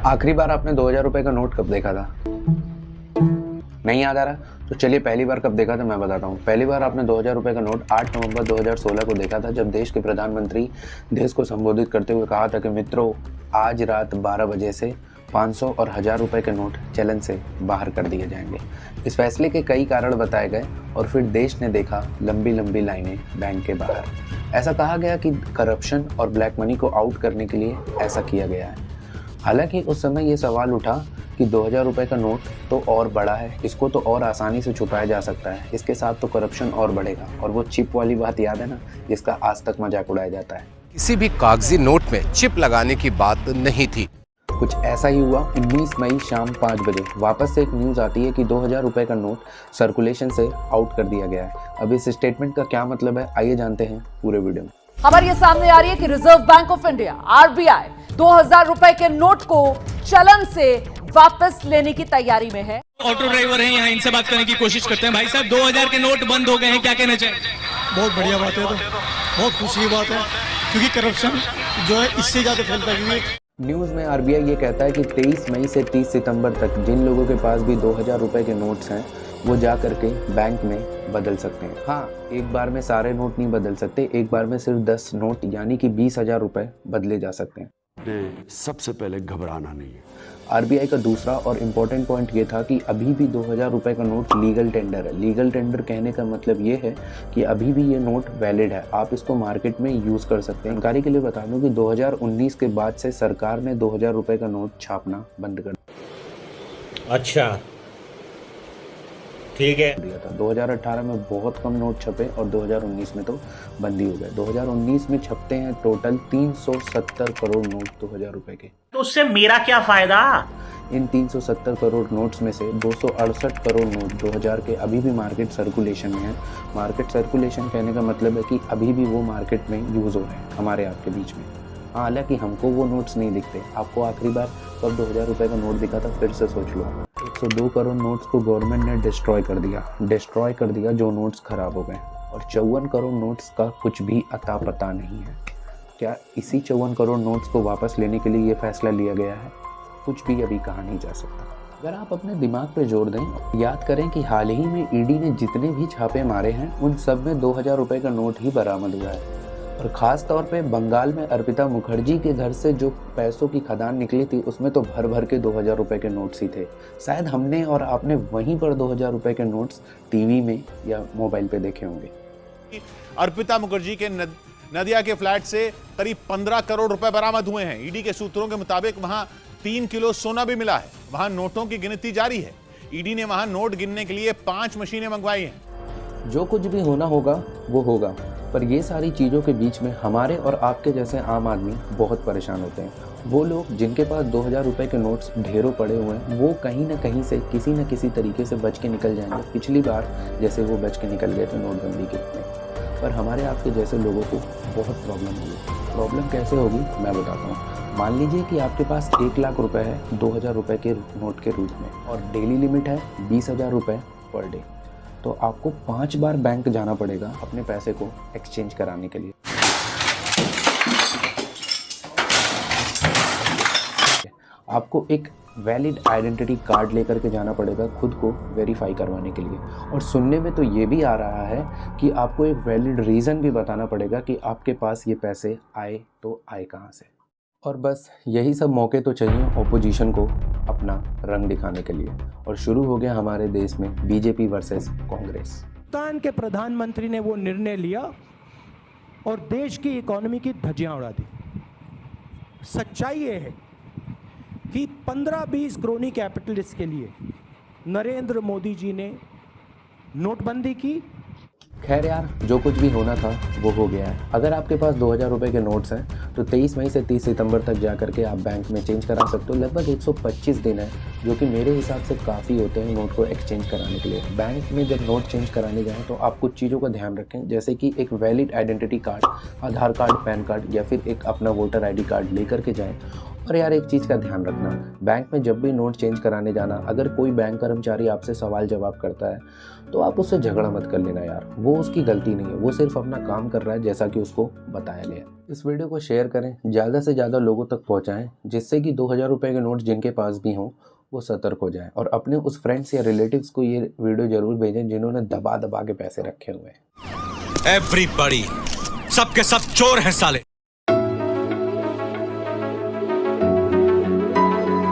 आखिरी बार आपने 2000 रुपए का नोट कब देखा था? नहीं याद आ रहा? तो चलिए पहली बार कब देखा था मैं बताता हूँ। पहली बार आपने 2000 रुपए का नोट 8 नवंबर 2016 को देखा था, जब देश के प्रधानमंत्री देश को संबोधित करते हुए कहा था कि मित्रों, आज रात 12 बजे से 500 और 1000 रुपए के नोट चलन से बाहर कर दिए जाएंगे। इस फैसले के कई कारण बताए गए और फिर देश ने देखा लंबी लंबी लाइनें बैंक के बाहर। ऐसा कहा गया कि करप्शन और ब्लैक मनी को आउट करने के लिए ऐसा किया गया है। हालांकि उस समय ये सवाल उठा कि 2000 रुपए का नोट तो और बड़ा है, इसको तो और आसानी से छुपाया जा सकता है, इसके साथ तो करप्शन और बढ़ेगा। और वो चिप वाली बात याद है ना, जिसका आज तक मजाक उड़ाया जाता है। किसी भी कागजी नोट में चिप लगाने की बात नहीं थी। कुछ ऐसा ही हुआ। 19 मई शाम 5 बजे वापस से एक न्यूज़ आती है कि 2000 रुपए का नोट सर्कुलेशन से आउट कर दिया गया है। अब इस स्टेटमेंट का क्या मतलब है, आइए जानते हैं पूरे वीडियो में। खबर ये सामने आ रही है कि reserve bank of India RBI 2000 रुपए के नोट को चलन से वापस लेने की तैयारी में है। ऑटो ड्राइवर हैं यहाँ, इनसे बात करने की कोशिश करते हैं। भाई साहब, 2000 के नोट बंद हो गए हैं, क्या कहना चाहिए? बहुत बढ़िया बात है, तो बहुत खुशी की बात है, क्योंकि करप्शन जो है इससे ज्यादा फैलता है। न्यूज़ में आरबीआई ये कहता है कि 23 मई से 30 सितंबर तक जिन लोगों के पास भी 2000 रुपए के नोट्स हैं वो जा करके बैंक में बदल सकते हैं। हाँ, एक बार में सारे नोट नहीं बदल सकते, एक बार में सिर्फ 10 नोट यानी कि 20,000 रुपए बदले जा सकते हैं। सबसे पहले घबराना नहीं है। आरबीआई का दूसरा और इम्पोर्टेंट पॉइंट ये था कि अभी भी 2000 रुपए का नोट लीगल टेंडर है। लीगल टेंडर कहने का मतलब ये है कि अभी भी ये नोट वैलिड है, आप इसको मार्केट में यूज़ कर सकते हैं। जानकारी के लिए बता दूं कि 2019 के बाद से सरकार ने 2000 रुपए का नोट छापना बंद कर दिया। अच्छा, ठीक है। दिया था 2018 में बहुत कम नोट छपे और 2019 में तो बंद ही हो गए। 2019 में छपते हैं टोटल 370 करोड़ नोट 2000 रुपए के। तो उससे मेरा क्या फायदा? इन 370 करोड़ नोट्स में से 268 करोड़ नोट 2000 के अभी भी मार्केट सर्कुलेशन में है। मार्केट सर्कुलेशन कहने का मतलब है कि अभी भी वो मार्केट में यूज़ हो रहे हैं हमारे आपके बीच में। हालांकि हमको वो नोट्स नहीं दिखते। आपको आखिरी बार कब 2000 रुपए का नोट दिखा था, फिर से सोच लो। 102 करोड़ नोट्स को गवर्नमेंट ने डिस्ट्रॉय कर दिया जो नोट्स खराब हो गए। और 54 करोड़ नोट्स का कुछ भी अता पता नहीं है। क्या इसी 54 करोड़ नोट्स को वापस लेने के लिए ये फैसला लिया गया है? कुछ भी अभी कहा नहीं जा सकता। अगर आप अपने दिमाग पे जोर दें, याद करें कि हाल ही में ईडी ने जितने भी छापे मारे हैं उन सब में 2000 रुपए का नोट ही बरामद हुआ है। और ख़ास तौर पे बंगाल में अर्पिता मुखर्जी के घर से जो पैसों की खदान निकली थी उसमें तो भर भर के 2000 रुपए के नोट्स ही थे। शायद हमने और आपने वहीं पर 2000 रुपए के नोट्स टीवी में या मोबाइल पे देखे होंगे। अर्पिता मुखर्जी के नदिया के फ्लैट से करीब 15 करोड़ रुपए बरामद हुए हैं। ईडी के सूत्रों के मुताबिक वहां 3 किलो सोना भी मिला है। वहां नोटों की गिनती जारी है। ईडी ने वहां नोट गिनने के लिए 5 मशीनें मंगवाई हैं। जो कुछ भी होना होगा वो होगा, पर ये सारी चीज़ों के बीच में हमारे और आपके जैसे आम आदमी बहुत परेशान होते हैं। वो लोग जिनके पास 2000 रुपए के नोट्स ढेरों पड़े हुए हैं वो कहीं ना कहीं से किसी न किसी तरीके से बच के निकल जाएंगे, पिछली बार जैसे वो बच के निकल गए थे नोटबंदी के में। पर हमारे आपके जैसे लोगों को बहुत प्रॉब्लम होगी। प्रॉब्लम कैसे होगी मैं बताता हूँ। मान लीजिए कि आपके पास 1 लाख रुपए है 2000 रुपए के नोट के रूप में और डेली लिमिट है 20,000 रुपये पर डे, तो आपको 5 बार बैंक जाना पड़ेगा अपने पैसे को एक्सचेंज कराने के लिए। आपको एक वैलिड आइडेंटिटी कार्ड लेकर के जाना पड़ेगा खुद को वेरीफाई करवाने के लिए। और सुनने में तो ये भी आ रहा है कि आपको एक वैलिड रीज़न भी बताना पड़ेगा कि आपके पास ये पैसे आए तो आए कहाँ से। और बस यही सब मौके तो चाहिए ऑपोजिशन को अपना रंग दिखाने के लिए। और शुरू हो गया हमारे देश में बीजेपी वर्सेस कांग्रेस। पाकिस्तान के प्रधानमंत्री ने वो निर्णय लिया और देश की इकोनॉमी की धज्जियां उड़ा दी। सच्चाई ये है कि 15-20 क्रोनी कैपिटलिस्ट के लिए नरेंद्र मोदी जी ने नोटबंदी की। खैर यार, जो कुछ भी होना था वो हो गया है। अगर आपके पास 2000 रुपए के नोट्स हैं तो 23 मई से 30 सितंबर तक जा करके आप बैंक में चेंज करा सकते हो। लगभग 125 दिन है, जो कि मेरे हिसाब से काफ़ी होते हैं नोट को एक्सचेंज कराने के लिए। बैंक में जब नोट चेंज कराने जाएँ तो आप कुछ चीज़ों का ध्यान रखें, जैसे कि एक वैलिड आइडेंटिटी कार्ड, आधार कार्ड, पैन कार्ड या फिर एक अपना वोटर ID कार्ड लेकर के जाएँ। और यार एक चीज़ का ध्यान रखना, बैंक में जब भी नोट चेंज कराने जाना, अगर कोई बैंक कर्मचारी आपसे सवाल जवाब करता है तो आप उससे झगड़ा मत कर लेना यार, वो उसकी गलती नहीं है, वो सिर्फ अपना काम कर रहा है जैसा कि उसको बताया गया। इस वीडियो को शेयर करें, ज़्यादा से ज़्यादा लोगों तक पहुँचाएँ, जिससे कि 2000 रुपये के नोट जिनके पास भी हों वो सतर्क हो जाएं। और अपने उस फ्रेंड्स या रिलेटिव्स को ये वीडियो जरूर भेजें जिन्होंने दबा दबा के पैसे रखे हुए हैं। एवरीबॉडी, सबके सब चोर हैं साले।